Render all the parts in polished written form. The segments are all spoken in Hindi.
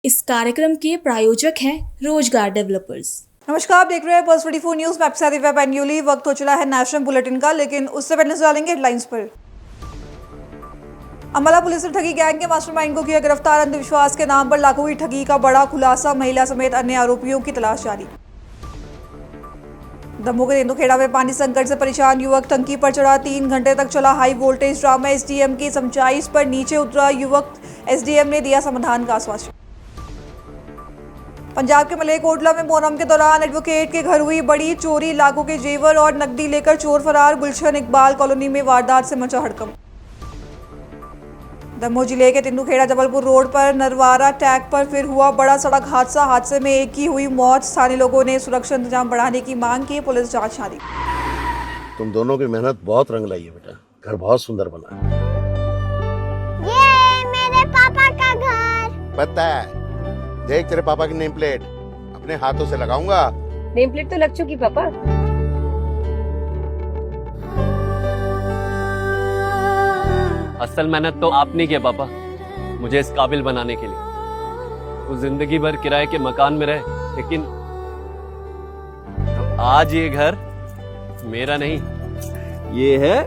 इस कार्यक्रम के प्रायोजक हैं रोजगार डेवलपर्स। नमस्कार, आप देख रहे हैं पल्स 24 न्यूज। मैं आपके साथ दिव्या पैन्यूली। वक्त हो चला है नेशनल बुलेटिन का, लेकिन उससे पहले नजर डालेंगे हेडलाइंस पर। अम्बाला पुलिस ने ठगी गैंग के मास्टरमाइंड को किया गिरफ्तार। अंधविश्वास के नाम पर लाखों की ठगी का बड़ा खुलासा। महिला समेत अन्य आरोपियों की तलाश जारी। दमोह के तेंदुखेड़ा में पानी संकट से परेशान युवक टंकी पर चढ़ा। 3 घंटे तक चला हाई वोल्टेज ड्रामा। एसडीएम की समझाइश पर नीचे उतरा युवक। एसडीएम ने दिया समाधान का आश्वासन। पंजाब के मलेरकोटला में मोहर्रम के दौरान एडवोकेट के घर हुई बड़ी चोरी। लाखों के जेवर और नकदी लेकर चोर फरार। गुलशन इकबाल कॉलोनी में वारदात से मचा हड़कंप। दमोह जिले के तेंदुखेड़ा जबलपुर रोड पर नरवारा टैग पर फिर हुआ बड़ा सड़क हादसा। हादसे में एक की हुई मौत। स्थानीय लोगों ने सुरक्षा इंतजाम बढ़ाने की मांग की। पुलिस जांच जारी। तुम दोनों की मेहनत बहुत रंग लाई है बेटा। घर बहुत सुंदर बना है। ये मेरे पापा का घर। पता है, देख तेरे पापा की नेम प्लेट अपने हाथों से लगाऊंगा। नेम प्लेट तो लग चुकी पापा। असल मेहनत तो आपने की है पापा, मुझे इस काबिल बनाने के लिए। वो जिंदगी भर किराए के मकान में रहे, लेकिन आज ये घर मेरा नहीं, ये है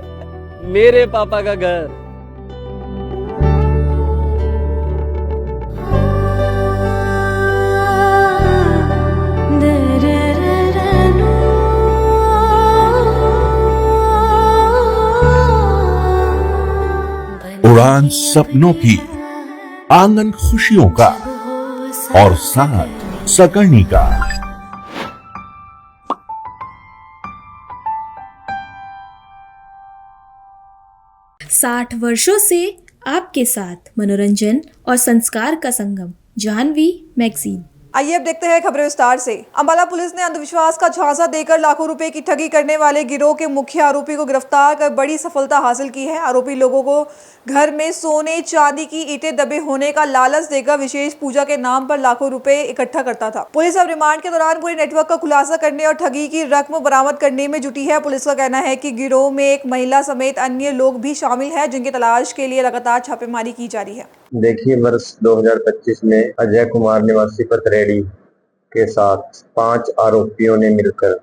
मेरे पापा का घर। उड़ान सपनों की, आंगन खुशियों का और साथ सकर्णी का। साठ वर्षों से आपके साथ मनोरंजन और संस्कार का संगम, जानवी मैगजीन। आइए अब देखते हैं खबरें विस्तार से। अम्बाला पुलिस ने अंधविश्वास का झांसा देकर लाखों रुपए की ठगी करने वाले गिरोह के मुख्य आरोपी को गिरफ्तार कर बड़ी सफलता हासिल की है। आरोपी लोगों को घर में सोने चांदी की ईंटें दबे होने का लालच देकर विशेष पूजा के नाम पर लाखों रुपए इकट्ठा करता था। पुलिस अब रिमांड के दौरान पूरे नेटवर्क का खुलासा करने और ठगी की रकम बरामद करने में जुटी है। पुलिस का कहना है कि गिरोह में एक महिला समेत अन्य लोग भी शामिल है, जिनकी तलाश के लिए लगातार छापेमारी की जा रही है। देखिए, वर्ष 2025 में अजय कुमार निवासी पतरेड़ी के साथ 5 आरोपियों ने मिलकर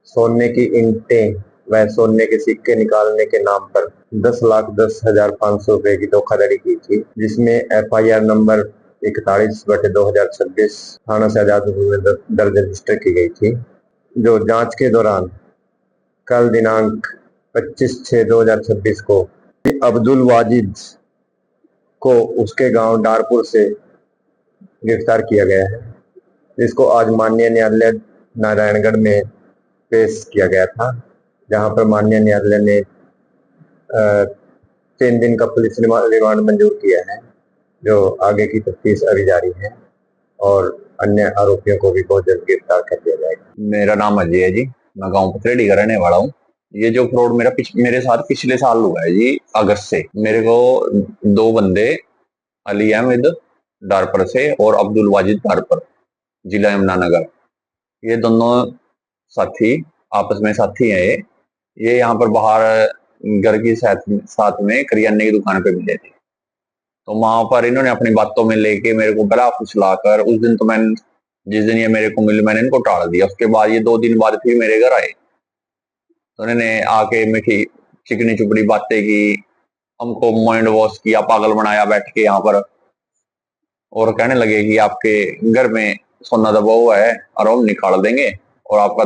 सोने की ईंटें व सोने के सिक्के निकालने के नाम पर 10,10,500 रुपए की धोखाधड़ी की थी, जिसमें FIR नंबर 41/2026 थाना शाहजहांपुर में दर्ज रजिस्टर की गई थी। जो जांच के दौरान कल दिनांक 25/6/2026 को अब्दुल वाजिद को उसके गांव डारपुर से गिरफ्तार किया गया है, जिसको आज माननीय न्यायालय नारायणगढ़ में पेश किया गया था, जहां पर माननीय न्यायालय ने 3 दिन का पुलिस रिमांड मंजूर किया है। जो आगे की तफ्तीश अभी जारी है और अन्य आरोपियों को भी बहुत जल्द गिरफ्तार कर लिया जाएगा। मेरा नाम अजय है जी, मैं गाँव पथरेड़ी का रहने वाला हूँ। ये जो फ्रॉड मेरे साथ पिछले साल हुआ है जी, अगस्त से। मेरे को 2 बंदे, अली अहमद डारपर से और अब्दुल वाजिद डारपर, जिला यमुनानगर, ये दोनों साथी आपस में साथी हैं। ये यहाँ पर बाहर घर की साथ में करियाने की दुकान पे मिले थे। तो वहां पर इन्होंने अपनी बातों में लेके मेरे को गला फुसलाकर, उस दिन तो जिस दिन ये मेरे को मिले मैंने इनको टाल दिया। उसके बाद ये 2 दिन बाद फिर मेरे घर आए, तो उन्होंने आके मीठी चिकनी चुपड़ी बातें की, हमको माइंड वॉश किया, पागल बनाया बैठ के यहाँ पर, और कहने लगे कि आपके घर में सोना दबा हुआ है और हम निकाल देंगे और आपका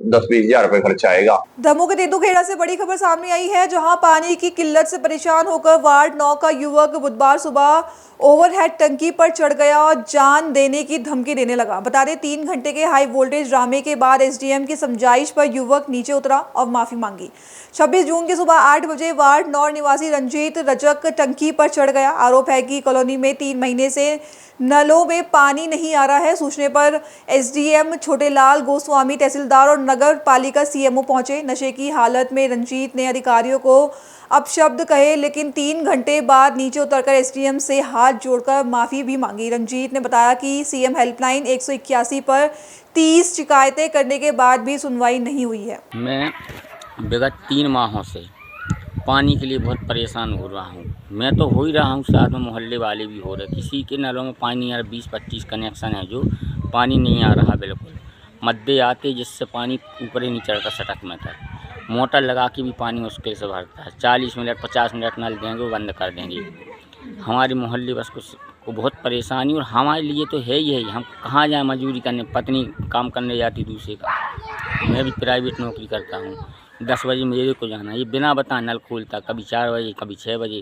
10-20 हजार रुपए खर्च आएगा। दमोह के तेंदुखेड़ा से बड़ी खबर सामने आई है, जहां पानी की किल्लत से परेशान होकर वार्ड 9 का युवक बुधवार सुबह ओवरहेड टंकी पर चढ़ गया और जान देने की धमकी देने लगा। बता दें, 3 घंटे के हाई वोल्टेज ड्रामे के बाद एसडीएम की समझाइश पर युवक नीचे उतरा और माफी मांगी। 26 जून की सुबह 8 बजे वार्ड 9 निवासी रंजीत रजक टंकी पर चढ़ गया। आरोप है कि कॉलोनी में 3 महीने से नलों में पानी नहीं आ रहा है। सूचने पर एसडीएम छोटेलाल गोस्वामी, तहसीलदार और नगर पालिका सीएमओ पहुंचे। नशे की हालत में रंजीत ने अधिकारियों को अपशब्द कहे, लेकिन 3 घंटे बाद नीचे उतरकर एसडीएम से हाथ जोड़कर माफी भी मांगी। रंजीत ने बताया कि सीएम हेल्पलाइन 181 पर 30 शिकायतें करने के बाद भी सुनवाई नहीं हुई है। मैं विगत 3 माहों से पानी के लिए बहुत परेशान हो रहा हूँ। मैं तो हो ही रहा हूँ, साथ में मोहल्ले वाले भी हो रहे। किसी के नलों में पानी आ रहा, 20-25 कनेक्शन है जो पानी नहीं आ रहा बिल्कुल। मद्दे आते जिससे पानी ऊपर ही नहीं चढ़ता सड़क में तक। मोटर लगा के भी पानी मुश्किल से भरता है। 40 मिनट 50 मिनट नल देंगे वो बंद कर देंगे। हमारे मोहल्ले बस को बहुत परेशानी, और हमारे लिए तो है ही है। हम कहाँ जाएँ मजदूरी करने, पत्नी काम करने जाती दूसरे का, मैं भी प्राइवेट नौकरी करता हूँ। 10 बजे मेरे को जाना, ये बिना बता नल खोलता, कभी 4 बजे कभी 6 बजे,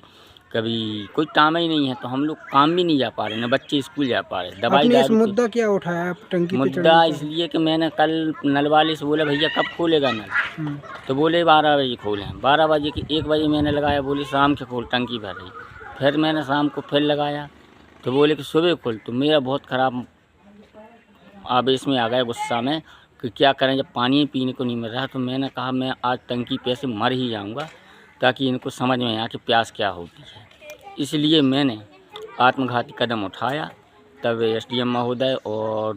कभी कोई टाइम ही नहीं है। तो हम लोग काम भी नहीं जा पा रहे, न बच्चे स्कूल जा पा रहे। दवाई आपने इस दारू मुद्दा क्या उठाया टंकी पे मुद्दा चढ़ने का? इसलिए कि मैंने कल नल वाले से बोला भैया कब खोलेगा नल, तो बोले 12 बजे खोलें। 12 बजे की 1 बजे मैंने लगाया, बोले शाम के खोल, टंकी भर रही। फिर मैंने शाम को फिर लगाया तो बोले कि सुबह खोल। तो मेरा बहुत ख़राब आवेश में आ गया, गुस्सा में, कि क्या करें जब पानी पीने को नहीं मिल रहा। तो मैंने कहा मैं आज टंकी पे से मर ही जाऊंगा, ताकि इनको समझ में आए कि प्यास क्या होती है। इसलिए मैंने आत्मघाती कदम उठाया। तब एसडीएम महोदय और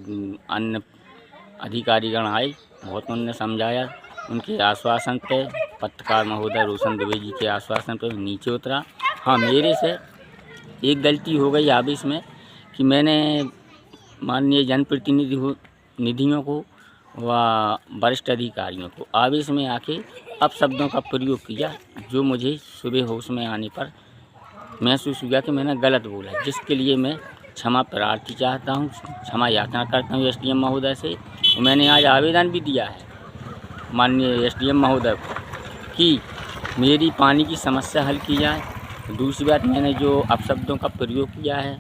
अन्य अधिकारीगण आए, बहुत उन्होंने समझाया। उनके आश्वासन पे, पत्रकार महोदय रोशन दुबे जी के आश्वासन पे नीचे उतरा। हाँ, मेरे से एक गलती हो गई आवेश में कि मैंने माननीय जनप्रतिनिधियों को व वरिष्ठ अधिकारियों को आवेश में आके अपशब्दों का प्रयोग किया, जो मुझे सुबह होश में आने पर महसूस हुआ कि मैंने गलत बोला, जिसके लिए मैं क्षमा प्रार्थी चाहता हूँ, क्षमा याचना करता हूँ एसडीएम महोदय से। और मैंने आज आवेदन भी दिया है माननीय एसडीएम महोदय को कि मेरी पानी की समस्या हल की जाए। दूसरी बात, मैंने जो अपशब्दों का प्रयोग किया है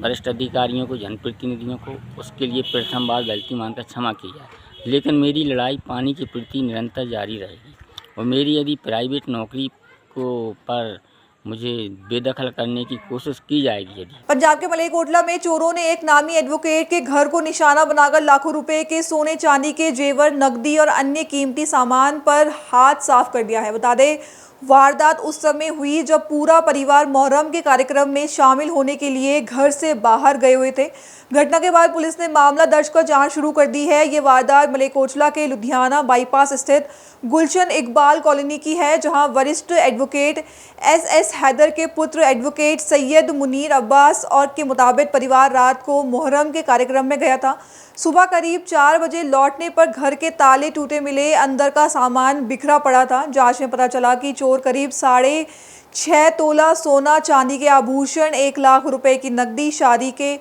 वरिष्ठ अधिकारियों को, जनप्रतिनिधियों को, उसके लिए प्रथम बार गलती मानकर क्षमा की जाए। लेकिन मेरी लड़ाई पानी के प्रति निरंतर जारी रहेगी, और मेरी यदि प्राइवेट नौकरी को पर मुझे बेदखल करने की कोशिश की जाएगी। यदि पंजाब के मलेरकोटला में चोरों ने एक नामी एडवोकेट के घर को निशाना बनाकर लाखों रुपए के सोने चांदी के जेवर, नकदी और अन्य कीमती सामान पर हाथ साफ कर दिया है। बता दें, वारदात उस समय हुई जब पूरा परिवार मोहर्रम के कार्यक्रम में शामिल होने के लिए घर से बाहर गए हुए थे। घटना के बाद पुलिस ने मामला दर्ज कर जांच शुरू कर दी है। ये वारदात मलेरकोटला के लुधियाना बाईपास स्थित गुलशन इकबाल कॉलोनी की है, जहां वरिष्ठ एडवोकेट एस हैदर के पुत्र एडवोकेट सैयद मुनीर अब्बास और के मुताबिक परिवार रात को मोहर्रम के कार्यक्रम में गया था। सुबह करीब 4 बजे लौटने पर घर के ताले टूटे मिले, अंदर का सामान बिखरा पड़ा था। जांच में पता चला कि चोर करीब 6.5 तोला सोना, चांदी के आभूषण, 1 लाख रुपए की नकदी, शादी के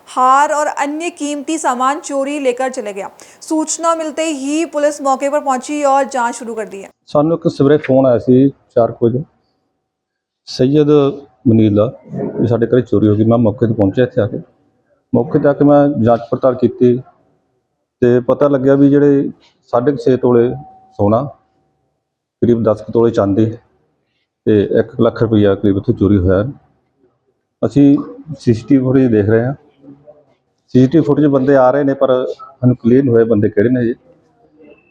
हार और अन्य कीमती सामान चोरी लेकर चले गया। सूचना मिलते ही पुलिस मौके पर पहुंची और जांच शुरू कर दी है। ਸਾਨੂੰ ਇੱਕ ਸਵੇਰੇ ਫੋਨ ਆਇਆ ਸੀ 4 ਵਜੇ ਸੈयਦ ਮਨੀਰ ਦਾ ਵੀ ਸਾਡੇ ਘਰੇ ਚੋਰੀ ਹੋ ਗਈ। ਮੈਂ ਮੌਕੇ ਤੇ ਪਹੁੰਚਿਆ, ਇੱਥੇ ਆ ਕੇ ਮੌਕੇ ਤੇ ਆ ਕੇ ਮੈਂ ਜਾਂਚ ਪੜਤਾਲ ਕੀਤੀ ਤੇ ਪਤਾ ਲੱਗਿਆ ਵੀ ਜਿਹੜੇ 6.5 ਤੋਲੇ ਸੋਨਾ, ਕਰੀਬ 10 ਤੋਲੇ ਚਾਂਦੀ ਤੇ 1 ਲੱਖ ਰੁਪਈਆ ਕਰੀਬ ਉੱਥੇ ਚੋਰੀ ਹੋਇਆ। ਅਸੀਂ ਸੀਸੀਟੀਵੀ ਫੁਟੇਜ ਦੇਖ ਰਹੇ ਹਾਂ। सीसीटीवी फुटेज बंदे आ रहे ने, पर ਸਾਨੂੰ क्लियर नहीं होए बंदे किहड़े ने जी।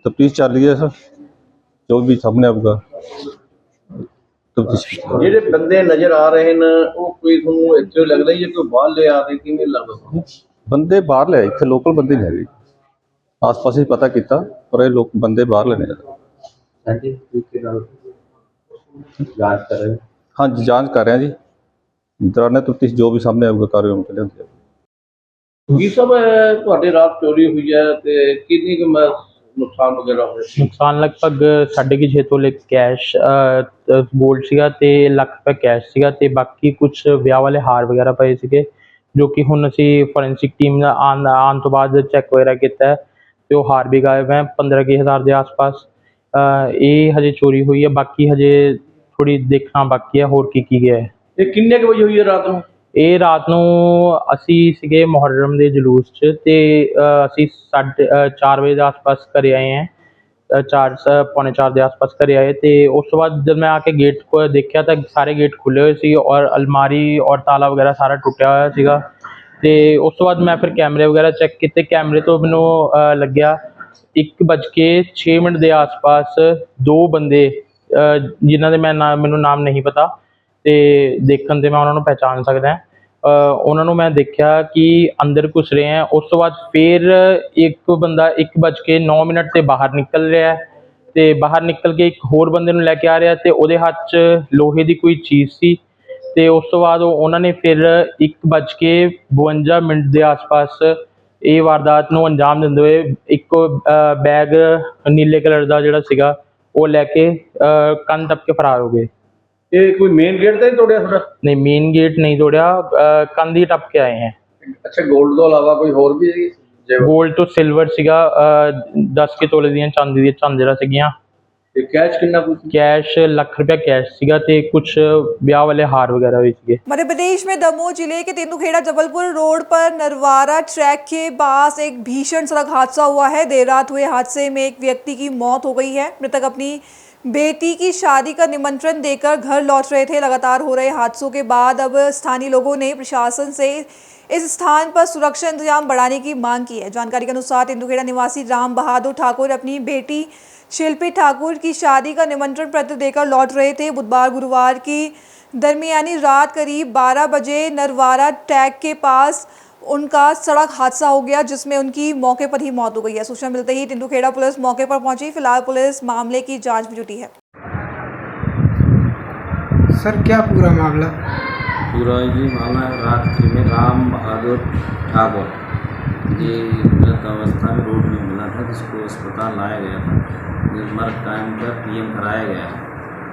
तफ्तीश चल रही है सर, जो भी सामने आऊगा तफ्तीश। ਜਿਹੜੇ ਬੰਦੇ ਨਜ਼ਰ ਆ ਰਹੇ ਨੇ ਉਹ ਕੋਈ ਤੁਹਾਨੂੰ ਇੱਥੇ ਲੱਗਦਾ ਹੀ ਹੈ ਕਿ ਬਾਹਰ ਲੈ ਆ ਰਹੇ, ਕਿਵੇਂ ਲੱਗਦਾ? ਬੰਦੇ ਬਾਹਰ ਲੈ, ਇੱਥੇ ਲੋਕਲ ਬੰਦੇ ਨਹੀਂ ਹੈਗੇ। ਆਸ-ਪਾਸ ਹੀ ਪਤਾ ਕੀਤਾ, ਪਰ ਇਹ ਲੋਕ ਬੰਦੇ ਬਾਹਰ ਲੈਣੇ ਆ। ਹਾਂਜੀ, ਤਰੀਕੇ ਨਾਲ ਜਾਂਚ ਕਰ ਰਹੇ? ਹਾਂਜੀ, ਜਾਂਚ ਕਰ ਰਹੇ ਹਾਂ ਜੀ। ਦੌਰਾਨੇ ਤਫਤੀਸ਼ ਜੋ ਵੀ ਸਾਹਮਣੇ ਆਊਗਾ ਕਾਰਵਾਈ ਹੋਣੀ ਚਾਹੀਦੀ ਹੈ। ਜੀ ਸਭ ਤੁਹਾਡੇ ਰਾਤ ਚੋਰੀ ਹੋਈ ਹੈ ਤੇ ਕਿੰਨੀ ਕੁ ਨੁਕਸਾਨ ਵਗੈਰਾ ਹੋਇਆ? ਨੁਕਸਾਨ ਲਗਭਗ 6.5 ਤੋਲੇ ਕੈਸ਼, ਗੋਲਡ ਸੀਗਾ ਤੇ ਲੱਖ ਰੁਪਏ ਕੈਸ਼ ਸੀਗਾ, ਤੇ ਬਾਕੀ ਕੁਝ ਵਿਆਹ ਵਾਲੇ ਹਾਰ ਵਗੈਰਾ ਪਏ ਸੀਗੇ, ਜੋ ਕਿ ਹੁਣ ਅਸੀਂ ਫੋਰੈਂਸਿਕ ਟੀਮ ਦਾ ਆਉਣ ਤੋਂ ਬਾਅਦ ਚੈੱਕ ਵਗੈਰਾ ਕੀਤਾ ਹੈ ਤੇ ਉਹ ਹਾਰ ਵੀ ਗਾਇਬ ਹੈ 15,000 ਦੇ ਆਸ-ਪਾਸ। ਇਹ ਹਜੇ ਚੋਰੀ ਹੋਈ ਹੈ, ਬਾਕੀ ਹਜੇ ਥੋੜੀ ਦੇਖਣਾ ਬਾਕੀ ਹੈ ਹੋਰ ਕੀ ਗਿਆ ਹੈ। ਇਹ ਕਿੰਨੇ ਕੁ ਵਜੇ ਹੋਈ ਹੈ ਰਾਤ ਨੂੰ? ਇਹ ਰਾਤ ਨੂੰ ਅਸੀਂ ਸੀਗੇ ਮੁਹੱਰਮ ਦੇ ਜਲੂਸ 'ਚ, ਤੇ ਅਸੀਂ 4:30 ਵਜੇ ਦੇ ਆਸ-ਪਾਸ ਘਰੇ ਆਏ ਹਾਂ। 4 ਪੌਣੇ 4 ਦੇ ਆਸ-ਪਾਸ ਘਰੇ ਆਏ, ਤੇ ਉਸ ਤੋਂ ਬਾਅਦ ਜਦ ਮੈਂ ਆ ਕੇ ਗੇਟ ਕੋ ਦੇਖਿਆ ਤਾਂ ਸਾਰੇ ਗੇਟ ਖੁੱਲ੍ਹੇ ਹੋਏ ਸੀ, ਔਰ ਅਲਮਾਰੀ ਔਰ ਤਾਲਾ ਵਗੈਰਾ ਸਾਰਾ ਟੁੱਟਿਆ ਹੋਇਆ ਸੀਗਾ। ਤੇ ਉਸ ਤੋਂ ਬਾਅਦ ਮੈਂ ਫਿਰ ਕੈਮਰੇ ਵਗੈਰਾ ਚੈੱਕ ਕੀਤੇ। ਕੈਮਰੇ ਤੋਂ ਮੈਨੂੰ ਲੱਗਿਆ 1:06 ਦੇ ਆਸ-ਪਾਸ 2 ਬੰਦੇ, ਜਿਨ੍ਹਾਂ ਦੇ ਮੈਨੂੰ ਨਾਮ ਨਹੀਂ ਪਤਾ, ਤੇ ਦੇਖਣ 'ਤੇ ਮੈਂ ਉਹਨਾਂ ਨੂੰ ਪਹਿਚਾਣ ਸਕਦਾ। ਉਹਨਾਂ ਨੂੰ ਮੈਂ ਦੇਖਿਆ ਕਿ ਅੰਦਰ ਘੁਸ ਰਹੇ ਹੈ। ਉਸ ਤੋਂ ਬਾਅਦ ਫਿਰ ਇੱਕ ਬੰਦਾ 1:09 'ਤੇ ਬਾਹਰ ਨਿਕਲ ਰਿਹਾ, ਤੇ ਬਾਹਰ ਨਿਕਲ ਕੇ ਇੱਕ ਹੋਰ ਬੰਦੇ ਨੂੰ ਲੈ ਕੇ ਆ ਰਿਹਾ, ਤੇ ਉਹਦੇ ਹੱਥ 'ਚ ਲੋਹੇ ਦੀ ਕੋਈ ਚੀਜ਼ ਸੀ, ਤੇ ਉਸ ਤੋਂ ਬਾਅਦ ਉਹਨਾਂ ਨੇ ਫਿਰ 1:52 ਦੇ ਆਸ-ਪਾਸ ਇਹ ਵਾਰਦਾਤ ਨੂੰ ਅੰਜਾਮ ਦਿੰਦੇ ਹੋਏ ਇੱਕ ਬੈਗ ਨੀਲੇ ਕਲਰ ਦਾ ਜਿਹੜਾ ਸੀਗਾ ਉਹ ਲੈ ਕੇ ਕੰਨ ਟੱਪ ਕੇ ਫਰਾਰ ਹੋ ਗਏ। ਇਹ ਕੋਈ ਮੇਨ ਗੇਟ ਤਾਂ ਨਹੀਂ ਤੋੜਿਆ ਤੁਹਾਡਾ? ਨਹੀਂ, ਮੇਨ ਗੇਟ नहीं तोड़ा, कंध ही टप के आए हैं। ਅੱਛਾ, 골ਡ ਤੋਂ ਇਲਾਵਾ ਕੋਈ ਹੋਰ ਵੀ ਹੈਗੀ? गोल्ड तो सिल्वर सीगा 10 के तोले ਦੀਆਂ ਚਾਂਦੀ ਦੀਆਂ ਝਾਂਜਰਾਂ ਸੀਗੀਆਂ ਤੇ ਕੈਸ਼ ਕਿੰਨਾ ਕੁਝ? कैश ਲੱਖ रुपया कैश ਸੀਗਾ ਤੇ कुछ ਵਿਆਹ वाले हार वगैरह भी ਸੀਗੇ। मध्य प्रदेश में दमोह जिले के तेंदुखेड़ा जबलपुर रोड पर नरवारा ट्रैक के पास एक भीषण सड़क हादसा हुआ है। देर रात हुए हादसे में एक व्यक्ति की मौत हो गई है। मृतक अपनी बेटी की शादी का निमंत्रण देकर घर लौट रहे थे। लगातार हो रहे हादसों के बाद अब स्थानीय लोगों ने प्रशासन से इस स्थान पर सुरक्षा इंतजाम बढ़ाने की मांग की है। जानकारी के अनुसार तेंदुखेड़ा निवासी राम बहादुर ठाकुर अपनी बेटी शिल्पी ठाकुर की शादी का निमंत्रण पत्र देकर लौट रहे थे। बुधवार गुरुवार की दरमियानी रात करीब 12 बजे नरवारा टैग के पास उनका सड़क हादसा हो गया, जिसमें उनकी मौके पर ही मौत हो गई है। सूचना मिलते ही तेंदुखेड़ा पुलिस मौके पर पहुंची। फिलहाल पुलिस मामले की जांच में जुटी है। सर, क्या पूरा मामला? पूरा ये मामला रात्रि में राम बहादुर ठाकुर ये मृत अवस्था में रोड में मिला था, जिसको अस्पताल लाया गया था। मर्ग कायम कर पीएम कराया गया है।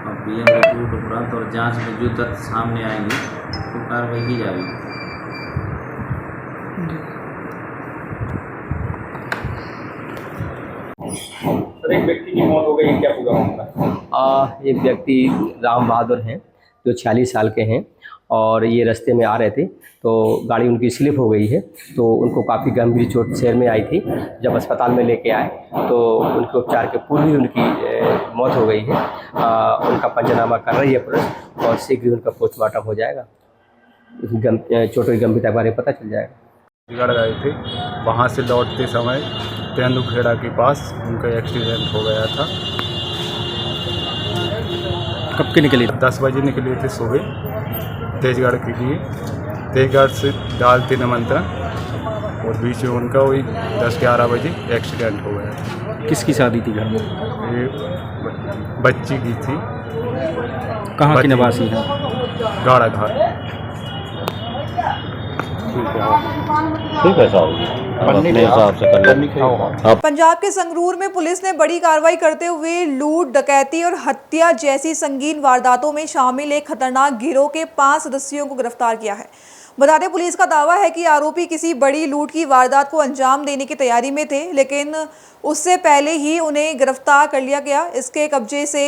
और पीएम रिपोर्ट उपरांत और जांच में जो तथ्य सामने आएंगे तो कार्रवाई की जाएगी। सर, एक व्यक्ति की मौत हो गई, क्या पूरा मामला? एक व्यक्ति राम बहादुर हैं जो 46 साल के हैं और ये रास्ते में आ रहे थे तो गाड़ी उनकी स्लिप हो गई है, तो उनको काफ़ी गंभीर चोट सिर में आई थी। जब अस्पताल में लेके आए तो उनके उपचार के पूर्व ही उनकी मौत हो गई है। उनका पंचनामा कर रही है पुलिस और शीघ्र ही उनका पोस्टमार्टम हो जाएगा। चोटों की गंभीरता के बारे में पता चल जाएगा। बिगड़ गए थे, वहाँ से लौटते समय तेंदुखेड़ा के पास उनका एक्सीडेंट हो गया था। कब के निकली? 10 बजे निकले थे सुबह तेजगढ़ के लिए। तेजगढ़ से डालते निमंत्रण और बीच में उनका वही 10-11 बजे एक्सीडेंट हो गया। किसकी शादी थी घर में? ये बच्ची की थी। कहाँ की निवासी है? गाड़ा घाट। ठीक है साहब, अपने हिसाब से कर लेंगे। पंजाब के संगरूर में पुलिस ने बड़ी कार्रवाई करते हुए लूट, डकैती और हत्या जैसी संगीन वारदातों में शामिल एक खतरनाक गिरोह के 5 सदस्यों को गिरफ्तार किया है। बता दें, पुलिस का दावा है कि आरोपी किसी बड़ी लूट की वारदात को अंजाम देने की तैयारी में थे, लेकिन उससे पहले ही उन्हें गिरफ्तार कर लिया गया। इसके कब्जे से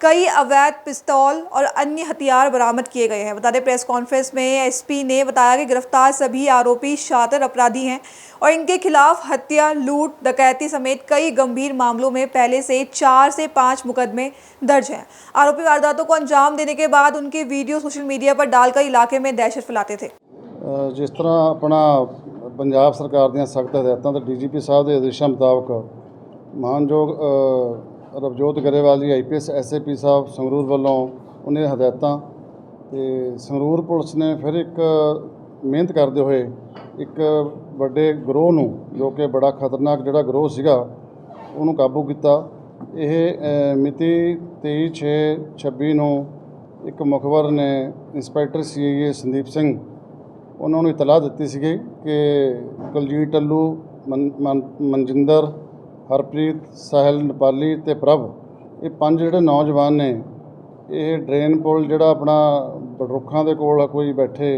कई अवैध पिस्तौल और अन्य हथियार बरामद किए गए हैं। बता दें, प्रेस कॉन्फ्रेंस में एसपी ने बताया कि गिरफ्तार सभी आरोपी शातिर अपराधी हैं और इनके खिलाफ हत्या, लूट, डकैती समेत कई गंभीर मामलों में पहले से 4 से 5 मुकदमे दर्ज हैं। आरोपी वारदातों को अंजाम देने के बाद उनके वीडियो सोशल मीडिया पर डालकर इलाके में दहशत फैलाते थे। जिस तरह अपना पंजाब सरकार ਦੀਆਂ सख्त हदायतों तो DGP साहब के आदेशों मुताबिक मानयोग रवजोत गरेवाल जी IPS SAP साहब संगरूर वालों उन्हें हदायतां ते संगरूर पुलिस ने फिर एक मेहनत करते हुए एक बड़े ग्रोह नूं जो कि बड़ा खतरनाक जिहड़ा ग्रोह सीगा उन्होंने काबू किया। यह मिति 23/6/26 नूं एक मुखबर ने इंस्पैक्टर CIA संदीप सिंह उन्होंने इतला दी सी कि कुलजीत टल्लू, मनजिंदर, हरप्रीत, साहिल नेपाली ते प्रभ ये 5 जिहड़े नौजवान ने ये ड्रेन पुल जिहड़ा अपना बडरुखां दे कोल कोई बैठे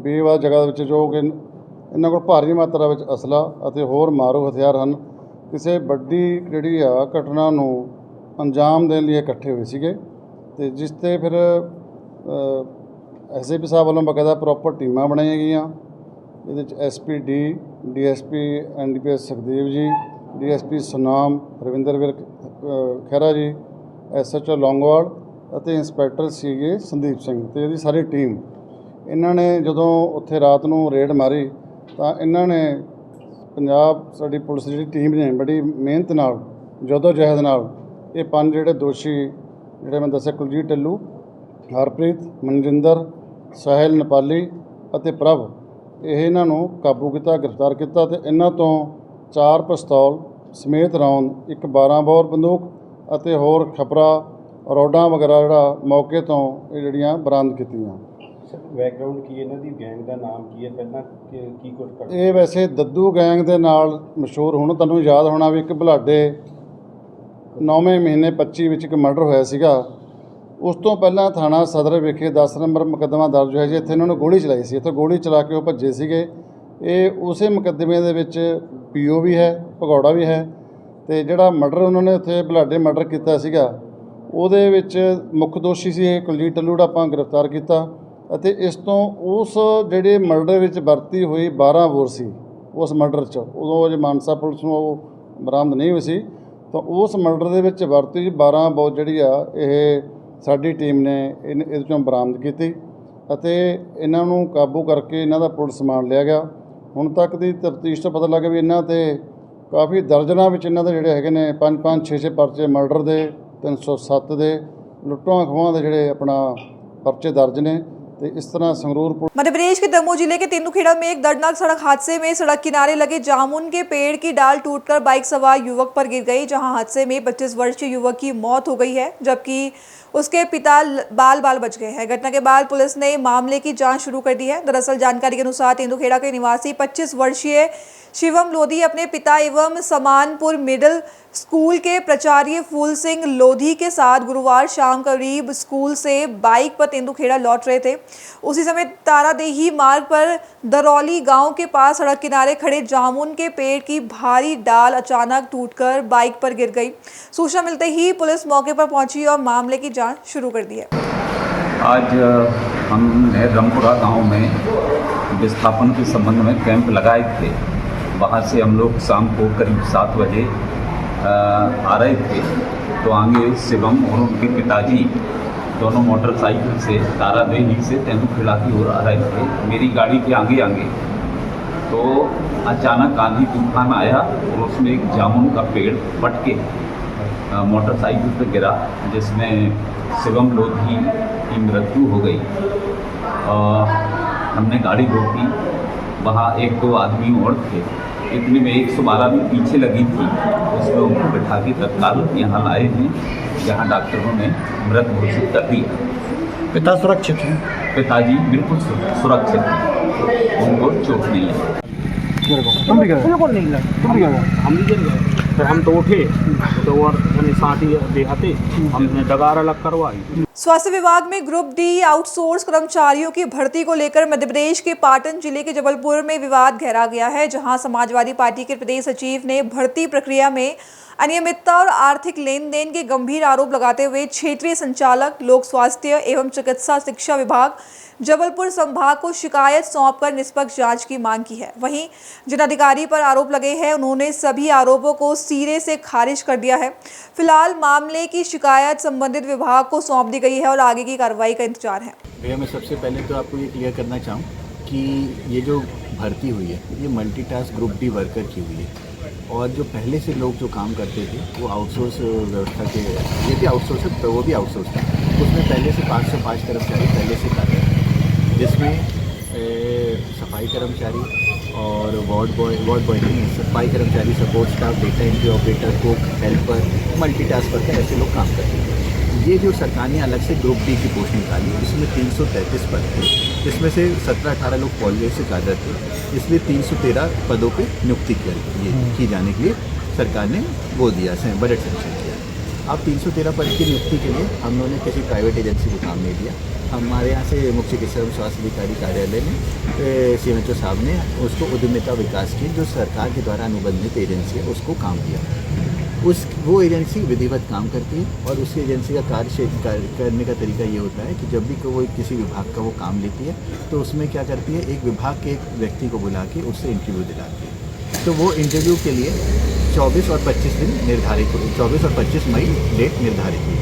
बेवा जगह विच जो कि इन्हां कोल भारी मात्रा विच असला अते होर मारू हथियार हैं, किसी वड्डी जिहड़ी आ घटना नूं अंजाम देण लई इकट्ठे होए सीगे ते जिस ते फिर SAP साहब वालों बकायदा प्रॉपर टीमां बनाई गई। ये SP D, DSP NDPS Sukhdev ji, DSP Sunam Ravinder विर खैरा जी, SHO लौंगोवाल ਅਤੇ इंस्पैक्टर CIA संदीप सिंह ਤੇ ਇਹਦੀ ਸਾਰੀ ਟੀਮ ਇਹਨਾਂ ਨੇ ਜਦੋਂ ਉੱਥੇ ਰਾਤ ਨੂੰ ਰੇਡ ਮਾਰੀ ਤਾਂ ਇਹਨਾਂ ਨੇ ਪੰਜਾਬ ਸਾਡੀ ਪੁਲਿਸ ਦੀ ਟੀਮ ਨੇ ਬੜੀ ਮਿਹਨਤ ਨਾਲ ਜਦੋਂ ਜਹਿਦ ਨਾਲ ਇਹ 5 ਜਿਹੜੇ ਦੋਸ਼ੀ ਜਿਹੜੇ ਮੈਂ ਦੱਸਿਆ ਕੁਲਜੀਤ ਟੱਲੂ, ਹਰਪ੍ਰੀਤ, ਮਨਜਿੰਦਰ, ਸਾਹਿਲ नेपाली ਅਤੇ ਪ੍ਰਭ ਇਹਨਾਂ ਨੂੰ ਕਾਬੂ ਕੀਤਾ, ਗ੍ਰਿਫਤਾਰ ਕੀਤਾ ਤੇ ਇਹਨਾਂ ਤੋਂ 4 ਪਿਸਤੌਲ ਸਮੇਤ ਰੌਂਦ, ਇੱਕ 12 ਬੋਰ ਬੰਦੂਕ ਅਤੇ ਹੋਰ ਖਪਰਾ ਰੋਡਾਂ ਵਗੈਰਾ ਜਿਹੜਾ ਮੌਕੇ ਤੋਂ ਇਹ ਜਿਹੜੀਆਂ ਬਰਾਮਦ ਕੀਤੀਆਂ। ਬੈਕਗ੍ਰਾਉਂਡ ਕੀ ਇਹਨਾਂ ਦੀ ਗੈਂਗ ਦਾ ਨਾਮ ਕੀ ਹੈ ਪਹਿਲਾਂ ਕੀ ਕੁਝ ਕਰ ਇਹ ਵੈਸੇ ਦੱਦੂ ਗੈਂਗ ਦੇ ਨਾਲ ਮਸ਼ਹੂਰ ਹੁਣ ਤੁਹਾਨੂੰ ਯਾਦ ਹੋਣਾ ਵੀ ਇੱਕ ਬੁਲਾਡੇ 9ਵੇਂ ਮਹੀਨੇ 25 ਵਿੱਚ ਇੱਕ ਮਰਡਰ ਹੋਇਆ ਸੀਗਾ। ਉਸ ਤੋਂ ਪਹਿਲਾਂ ਥਾਣਾ ਸਦਰ ਵਿਖੇ 10 ਨੰਬਰ ਮੁਕੱਦਮਾ ਦਰਜ ਹੋਇਆ ਸੀ। ਇੱਥੇ ਇਹਨਾਂ ਨੂੰ ਗੋਲੀ ਚਲਾਈ ਸੀ, ਇੱਥੇ ਗੋਲੀ ਚਲਾ ਕੇ ਉਹ ਭੱਜੇ ਸੀਗੇ। ਇਹ ਉਸੇ ਮੁਕੱਦਮੇ ਦੇ ਵਿੱਚ ਪੀਓ ਵੀ ਹੈ, ਭਗੌੜਾ ਵੀ ਹੈ, ਤੇ ਜਿਹੜਾ ਮਰਡਰ ਉਹਨਾਂ ਨੇ ਉੱਥੇ ਬੁਲਾਡੇ ਮਰਡਰ ਕੀਤਾ ਸੀਗਾ ਉਹਦੇ ਵਿੱਚ ਮੁੱਖ ਦੋਸ਼ੀ ਸੀ ਇਹ ਕੁਲਜੀਤ ਟੱਲੂ ਦਾ ਆਪਾਂ ਗ੍ਰਿਫਤਾਰ ਕੀਤਾ। ਅਤੇ ਇਸ ਤੋਂ ਉਸ ਜਿਹੜੇ ਮਰਡਰ ਵਿੱਚ ਵਰਤੀ ਹੋਈ 12 ਬੋਰ ਸੀ ਉਸ ਮਰਡਰ 'ਚ, ਉਦੋਂ ਅਜੇ ਮਾਨਸਾ ਪੁਲਿਸ ਨੂੰ ਉਹ ਬਰਾਮਦ ਨਹੀਂ ਹੋਈ ਸੀ, ਤਾਂ ਉਸ ਮਰਡਰ ਦੇ ਵਿੱਚ ਵਰਤੀ 12 ਬੋਰ ਜਿਹੜੀ ਆ ਇਹ ਸਾਡੀ ਟੀਮ ਨੇ ਇਹਦੇ 'ਚੋਂ ਬਰਾਮਦ ਕੀਤੀ ਅਤੇ ਇਹਨਾਂ ਨੂੰ ਕਾਬੂ ਕਰਕੇ ਇਹਨਾਂ ਦਾ ਪੁਲਿਸ ਸਮਾਨ ਲਿਆ ਗਿਆ। ਹੁਣ ਤੱਕ ਦੀ ਤਫਤੀਸ਼ ਤੋਂ ਪਤਾ ਲੱਗਾ ਵੀ ਇਹਨਾਂ 'ਤੇ ਕਾਫੀ ਦਰਜਨਾਂ ਵਿੱਚ ਇਹਨਾਂ ਦੇ ਜਿਹੜੇ ਹੈਗੇ ਨੇ 5-5 6-6 ਪਰਚੇ ਮਰਡਰ ਦੇ, 307 ਦੇ, ਲੁੱਟਾਂ ਖੋਹਾਂ ਦੇ ਜਿਹੜੇ ਆਪਣਾ पर्चे दर्ज ने। तो इस तरह संगरूर मध्य प्रदेश के दमोह जिले के तेंदुखेड़ा में एक दर्दनाक सड़क हादसे में सड़क किनारे लगे जामुन के पेड़ की डाल टूटकर बाइक सवार युवक पर गिर गई, जहां हादसे में 25 वर्षीय युवक की मौत हो गई है जबकि उसके पिता बाल बच गए हैं। घटना के बाद पुलिस ने मामले की जांच शुरू कर दी है। दरअसल जानकारी के अनुसार तेंदुखेड़ा के निवासी 25 वर्षीय शिवम लोधी अपने पिता एवं समानपुर मिडिल स्कूल के प्राचार्य फूल सिंह लोधी के साथ गुरुवार शाम करीब स्कूल से बाइक पर तेंदुखेड़ा लौट रहे थे। उसी समय तारादेही मार्ग पर दरौली गांव के पास सड़क किनारे खड़े जामुन के पेड़ की भारी डाल अचानक टूटकर बाइक पर गिर गई। सूचना मिलते ही पुलिस मौके पर पहुंची और मामले की जांच शुरू कर दी है। आज हमने रमपुरा गांव में विस्थापन के संबंध में कैंप लगाए थे। वहाँ से हम लोग शाम को करीब 7 बजे आ रहे थे, तो आगे शिवम और उनके पिताजी दोनों मोटरसाइकिल से तारादेही से तेंदुखेड़ा की ओर आ रहे थे। मेरी गाड़ी के आगे तो अचानक आंधी तूफान आया और उसमें एक जामुन का पेड़ पट के मोटरसाइकिल पर गिरा, जिसमें शिवम लोधी की मृत्यु हो गई। हमने गाड़ी रोकी, वहाँ 1-2 आदमी और थे। इतने में 112 भी पीछे लगी थी, उसमें उनको बैठा के तत्काल यहाँ लाए हैं, जहाँ डॉक्टरों ने मृत घोषित कर दिया। पिता सुरक्षित हैं? पिताजी बिल्कुल सुरक्षित हैं, उनको चोट नहीं है। तुम भी गए? बिल्कुल नहीं गए। तुम भी गए? हम भी गिर गए। फिर हम तो उठे तो और साथ ही देहाते हमने डगार अलग करवाई। स्वास्थ्य विभाग में ग्रुप डी आउटसोर्स कर्मचारियों की भर्ती को लेकर मध्य प्रदेश के पाटन जिले के जबलपुर में विवाद गहरा गया है, जहां समाजवादी पार्टी के प्रदेश सचिव ने भर्ती प्रक्रिया में अनियमितता और आर्थिक लेन देन के गंभीर आरोप लगाते हुए क्षेत्रीय संचालक लोक स्वास्थ्य एवं चिकित्सा शिक्षा विभाग जबलपुर संभाग को शिकायत सौंपकर निष्पक्ष जांच की मांग की है। वहीं जिन अधिकारी पर आरोप लगे हैं उन्होंने सभी आरोपों को सिरे से खारिज कर दिया है। फिलहाल मामले की शिकायत संबंधित विभाग को सौंप दी गई है और आगे की कार्रवाई का इंतजार है। भैया मैं सबसे पहले तो आपको ये क्लियर करना चाहूँ कि ये जो भर्ती हुई है ये मल्टीटास्क ग्रुप डी वर्कर की हुई है, और जो पहले से लोग जो काम करते थे वो आउटसोर्स व्यवस्था के, ये भी आउटसोर्स है तो वो भी आउटसोर्स था, उसमें पहले से 505 कर्मचारी पहले से कार्य थे, जिसमें सफाई कर्मचारी और वार्ड बॉय नहीं, सफाई कर्मचारी, support staff, data entry operator, cook, helper, multitask worker, ऐसे लोग काम करते हैं। ये जो सरकार ने अलग से ग्रुप डी की पोस्ट निकाली, इसमें 333 पद थे, जिसमें से 17-18 लोग पॉलिटिक्स से कार्यरत थे, इसलिए 313 पदों पे नियुक्ति की जाने के लिए सरकार ने वो दिया, बजट सेंक्शन किया। अब 313 पद की नियुक्ति के लिए हम लोगों ने किसी प्राइवेट एजेंसी को काम नहीं दिया। हमारे यहाँ से मुख्य चिकित्सा एवं स्वास्थ्य अधिकारी कार्यालय ने CMHO साहब ने उसको उद्यमिता विकास की जो सरकार के द्वारा अनुबंधित एजेंसी है उसको काम दिया। वो एजेंसी विधिवत काम करती है और उस एजेंसी का कार्य करने का तरीका ये होता है कि जब भी वो किसी विभाग का वो काम लेती है तो उसमें क्या करती है, एक विभाग के एक व्यक्ति को बुला के उससे इंटरव्यू दिलाती है। तो वो इंटरव्यू के लिए 24 और 25 दिन निर्धारित हुई, 24 और 25 मई डेट निर्धारित हुई।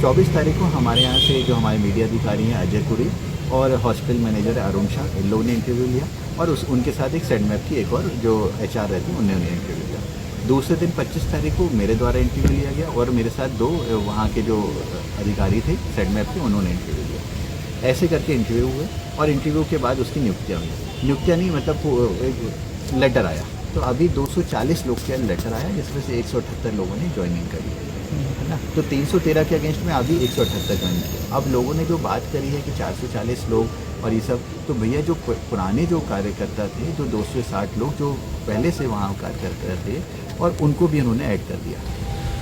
24 तारीख को हमारे यहाँ से जो हमारे मीडिया अधिकारी हैं अजय पुरी और हॉस्पिटल मैनेजर अरुण शाह, इन लोगों ने इंटरव्यू लिया और उनके साथ एक सेडमैप की एक और जो HR रहती उन्होंने इंटरव्यू लिया। दूसरे दिन 25 तारीख को मेरे द्वारा इंटरव्यू लिया गया और मेरे साथ 2 वहाँ के जो अधिकारी थे सेडमैप के, उन्होंने इंटरव्यू लिया। ऐसे करके इंटरव्यू हुए और इंटरव्यू के बाद उसकी नियुक्तियाँ हुई। नियुक्तियाँ नहीं मतलब एक लेटर आया, तो अभी 240 लोग का लेटर आया, जिसमें से 178 लोगों ने ज्वाइनिंग करी है ना। तो 313 के अगेंस्ट में अभी 178 ज्वाइन किया। अब लोगों ने जो बात करी है कि 440 लोग और ये सब। तो भैया जो पुराने जो कार्यकर्ता थे, जो 260 लोग जो पहले से वहाँ कार्य करते थे, और उनको भी उन्होंने ऐड कर दिया।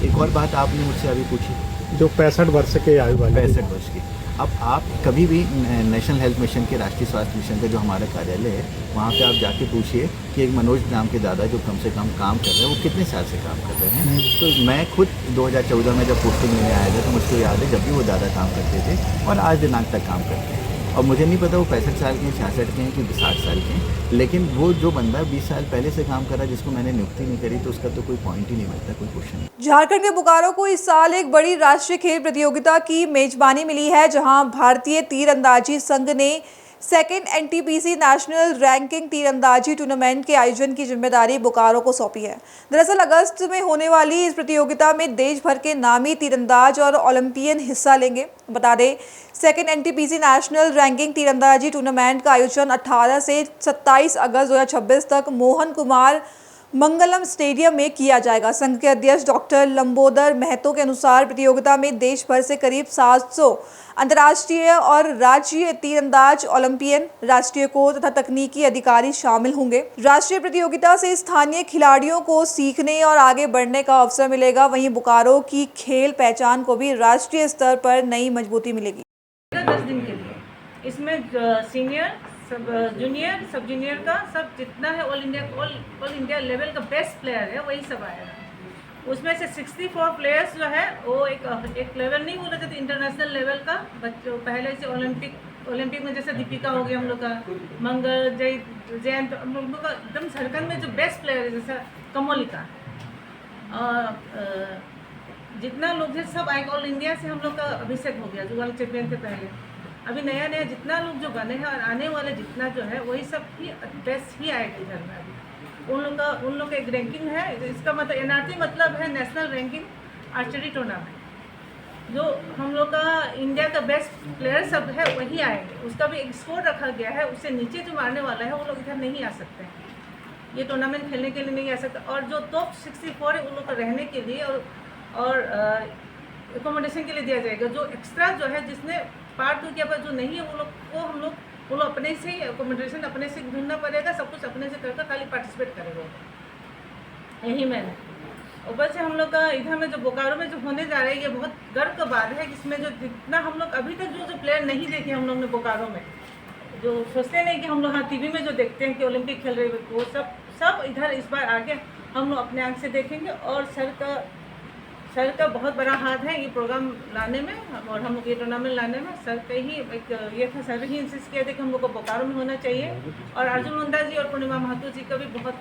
एक और बात आपने मुझसे अभी पूछी, जो 65 वर्ष के आयु वाले 65 वर्ष की। अब आप कभी भी नेशनल हेल्थ मिशन के, राष्ट्रीय स्वास्थ्य मिशन का जो हमारा कार्यालय है, वहाँ पे आप जाके पूछिए कि एक मनोज नाम के दादा जो कम से कम काम कर रहे हैं, वो कितने साल से काम कर रहे हैं। तो मैं खुद 2014 में जब पोस्टिंग लेने आया था, तो मुझको याद है जब भी वो दादा काम करते थे और आज दिनांक तक काम करते हैं। और मुझे नहीं पता वो 65 साल के हैं, 66 के हैं कि 60 साल के हैं, लेकिन वो जो बंदा 20 साल पहले से काम कर रहा है, जिसको मैंने नियुक्ति नहीं करी, तो उसका तो कोई पॉइंट ही नहीं बनता, कोई क्वेश्चन नहीं। झारखंड के बोकारो को इस साल एक बड़ी राष्ट्रीय खेल प्रतियोगिता की मेजबानी मिली है, जहां भारतीय तीरंदाजी संघ ने सेकेंड एनटीपीसी नेशनल रैंकिंग तीरंदाजी टूर्नामेंट के आयोजन की जिम्मेदारी बोकारो को सौंपी है। दरअसल अगस्त में होने वाली इस प्रतियोगिता में देश भर के नामी तीरंदाज और ओलंपियन हिस्सा लेंगे। बता दें, सेकेंड एनटीपीसी नेशनल रैंकिंग तीरंदाजी टूर्नामेंट का आयोजन 18 से 27 अगस्त 2026 तक मोहन कुमार मंगलम स्टेडियम में किया जाएगा। संघ के अध्यक्ष डॉक्टर लंबोदर महतो के अनुसार प्रतियोगिता में देश भर से करीब 700 अंतर्राष्ट्रीय और राज्य तीरंदाज, ओलंपियन, राष्ट्रीय कोच तथा तकनीकी अधिकारी शामिल होंगे। राष्ट्रीय प्रतियोगिता से स्थानीय खिलाड़ियों को सीखने और आगे बढ़ने का अवसर मिलेगा। वहीं बोकारो की खेल पहचान को भी राष्ट्रीय स्तर पर नई मजबूती मिलेगी। 10 दिन के लिए इसमें सीनियर, सब जूनियर, सब जूनियर का सब जितना है ऑल इंडिया लेवल का बेस्ट प्लेयर है वही सब आएगा। उसमें से 64 प्लेयर्स जो है वो एक लेवल नहीं बोला जाता, इंटरनेशनल लेवल का बच्चों पहले से ओलंपिक में जैसे दीपिका हो गया, हम लोग का मंगल, जयंत, हम लोग का एकदम झारखंड में जो बेस्ट प्लेयर है जैसा कमोलिका, जितना लोग थे सब आए। ऑल इंडिया से हम लोग का अभिषेक हो गया जो वर्ल्ड चैंपियन थे पहले। अभी नया जितना लोग जो बने हैं और आने वाले जितना जो है वही सब ही बेस्ट ही आएगा इधर में। अभी उन लोग का एक रैंकिंग है, इसका मतलब एनआरटी मतलब है नेशनल रैंकिंग आर्चरी टूर्नामेंट। जो हम लोग का इंडिया का बेस्ट प्लेयर सब है वही आएंगे, उसका भी एक स्कोर रखा गया है। उससे नीचे जो मारने वाला है वो लोग इधर नहीं आ सकते हैं, ये टूर्नामेंट खेलने के लिए नहीं आ सकता। और जो टॉप 64 है उन लोग को रहने के लिए और एकोमोडेशन के लिए दिया जाएगा। जो एक्स्ट्रा जो है जिसने पार्ट किया पर जो नहीं है वो लोग अपने से ही एकोमोडेशन अपने से ढूंढना पड़ेगा, सब कुछ अपने से करके खाली पार्टिसिपेट करेगा। यही मैंने ऊपर से हम लोग का इधर में जो बोकारो में जो होने जा रही है ये बहुत गर्व का बात है, जिसमें जो जितना हम लोग अभी तक जो प्लेयर नहीं देखे हम लोग ने बोकारो में, जो सोचते नहीं कि हम लोग हाँ टीवी में जो देखते हैं कि ओलंपिक खेल रहे हैं, वो सब इधर इस बार आगे हम लोग अपने आँख से देखेंगे। और सर का बहुत बड़ा हाथ है ये प्रोग्राम लाने में और हम लोग ये टूर्नामेंट लाने में। सर का ही एक ये था, सर ही इंसिस्ट किया था कि हम लोग को बोकारो में होना चाहिए। और अर्जुन मुंडा जी और पूर्णिमा महतो जी का भी बहुत।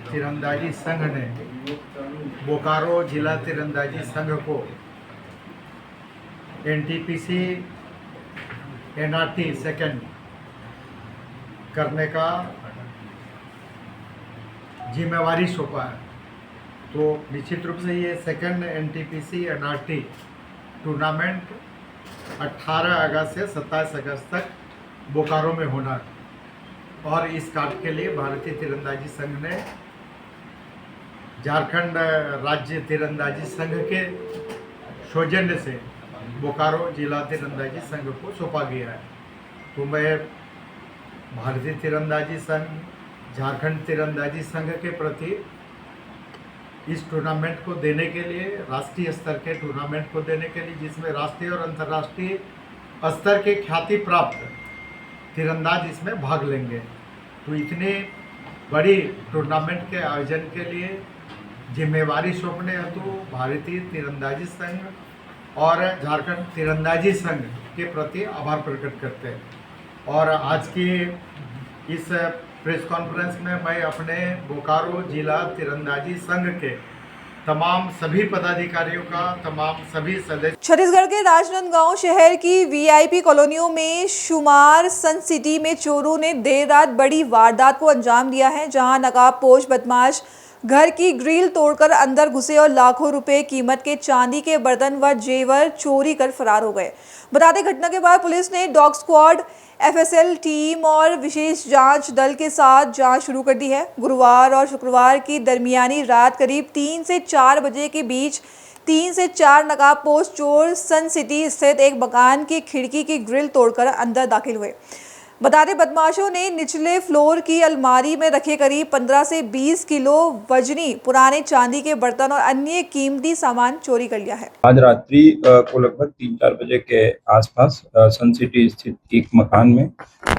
तीरंदाजी संघ ने बोकारो जिला तीरंदाजी संघ को एनटीपीसी एनआरटी सेकंड करने का जिम्मेवारी सौंपा है। तो निश्चित रूप से ये सेकंड एनटीपीसी एनआरटी टूर्नामेंट 18 अगस्त से 27 अगस्त तक बोकारो में होना है। और इस कार्य के लिए भारतीय तीरंदाजी संघ ने झारखंड राज्य तीरंदाजी संघ के सौजन्य से बोकारो जिला तीरंदाजी संघ को सौंपा गया है। तो मैं भारतीय तीरंदाजी संघ, झारखंड तीरंदाजी संघ के प्रति इस टूर्नामेंट को देने के लिए, राष्ट्रीय स्तर के टूर्नामेंट को देने के लिए, जिसमें राष्ट्रीय और अंतर्राष्ट्रीय स्तर के ख्याति प्राप्त तीरंदाज इसमें भाग लेंगे। तो इतने बड़ी टूर्नामेंट के आयोजन के लिए जिम्मेवारी सौंपने हेतु भारतीय तीरंदाजी संघ और झारखंड तीरंदाजी संघ के प्रति आभार प्रकट करते हैं। और आज की इस प्रेस कॉन्फ्रेंस में मैं अपने बोकारो जिला तीरंदाजी संघ के तमाम सभी पदाधिकारियों का, तमाम सभी सदस्य। छत्तीसगढ़ के राजनांदगांव शहर की वीआईपी कॉलोनियों में शुमार सन सिटी में चोरों ने देर रात बड़ी वारदात को अंजाम दिया है, जहां नकाबपोश बदमाश घर की ग्रिल तोड़कर अंदर घुसे और लाखों रुपए कीमत के चांदी के बर्तन व जेवर चोरी कर फरार हो गए। बता दें, घटना के बाद पुलिस ने डॉग स्क्वाड, एफएसएल टीम और विशेष जांच दल के साथ जांच शुरू कर दी है। गुरुवार और शुक्रवार की दरमियानी रात करीब 3 से 4 बजे के बीच 3 से 4 नकाबपोश चोर सन सिटी स्थित एक मकान की खिड़की की ग्रिल तोड़कर अंदर दाखिल हुए। बता दें, बदमाशों ने निचले फ्लोर की अलमारी में रखे करीब 15 से 20 किलो वजनी पुराने चांदी के बर्तन और अन्य कीमती सामान चोरी कर लिया है। आज रात्रि को लगभग 3-4 बजे के आसपास सन सिटी स्थित एक मकान में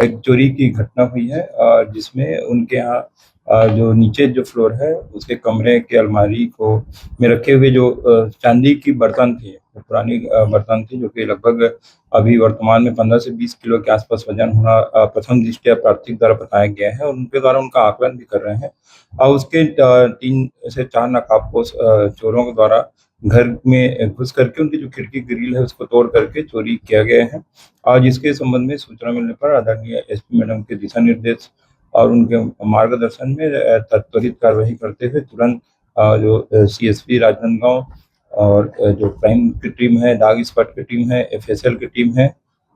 एक चोरी की घटना हुई है, जिसमें उनके यहाँ जो नीचे जो फ्लोर है उसके कमरे के अलमारी को में रखे हुए जो चांदी की बर्तन थे, पुरानी बर्तन थी, जो कि लगभग अभी वर्तमान में 15 से 20 किलो के आसपास वजन होना प्रथम दृष्टया प्रार्थमिक द्वारा बताया गया है और उनके द्वारा उनका आकलन भी कर रहे हैं। और उसके 3 से 4 नकाबपोश चोरों के द्वारा घर में घुस करके उनकी जो खिड़की ग्रिल है उसको तोड़ करके चोरी किया गया है। और जिसके संबंध में सूचना मिलने पर आदरणीय एसपी मैडम के दिशा निर्देश और उनके मार्गदर्शन में त्वरित कार्रवाई करते हुए तुरंत जो सीएसपी राजनांदगांव और जो क्राइम की टीम है, डाग स्क्वाड की टीम है, एफएसएल की टीम है,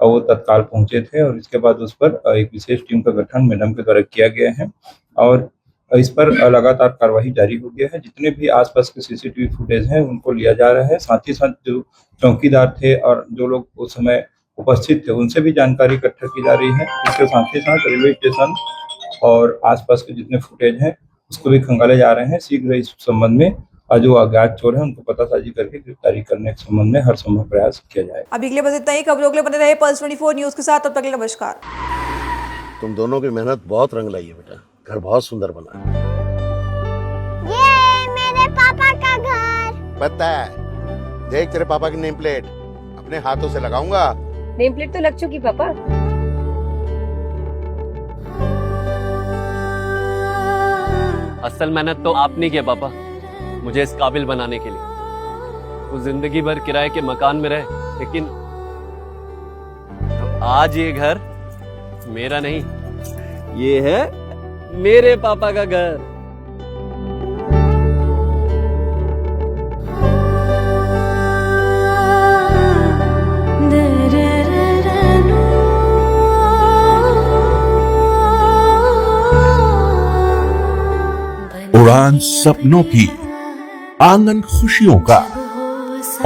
और वो तत्काल पहुंचे थे और इसके बाद उस पर एक विशेष टीम का गठन मैडम के द्वारा किया गया है और इस पर लगातार कार्रवाई जारी हो गया है। जितने भी आसपास के सीसीटीवी फुटेज हैं उनको लिया जा रहा है। साथ ही साथ जो चौकीदार थे और जो लोग उस समय उपस्थित थे उनसे भी जानकारी इकट्ठा की जा रही है। इसके साथ ही साथ रेलवे स्टेशन और आसपास के जितने फुटेज हैं उसको भी खंगाले जा रहे हैं। शीघ्र इस संबंध में जो अज्ञात चोर हैं उनको पतासाजी करके गिरफ्तारी करने के संबंध में हर संभव प्रयास किया जाए। अभी के लिए बस इतना ही। खबरों के लिए बने रहे पल्स 24 न्यूज के साथ। तब तक के लिए नमस्कार। तुम दोनों की मेहनत बहुत रंग लाई है बेटा, घर बहुत सुंदर बना है। ये मेरे पापा का घर। पता है, देख तेरे पापा की नेम प्लेट अपने हाथों से लगाऊंगा। नेम प्लेट तो लग चुकी पापा। असल मेहनत तो आपने की है पापा, मुझे इस काबिल बनाने के लिए। वो जिंदगी भर किराए के मकान में रहे, लेकिन आज ये घर मेरा नहीं, ये है मेरे पापा का घर। उड़ान सपनों की, आंगन खुशियों का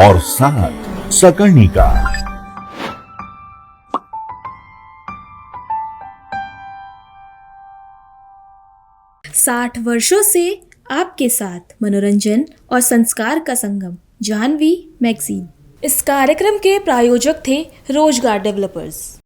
और साथ सकर्णी का। 60 वर्षों से आपके साथ मनोरंजन और संस्कार का संगम, जाह्नवी मैगजीन। इस कार्यक्रम के प्रायोजक थे रोजगार डेवलपर्स।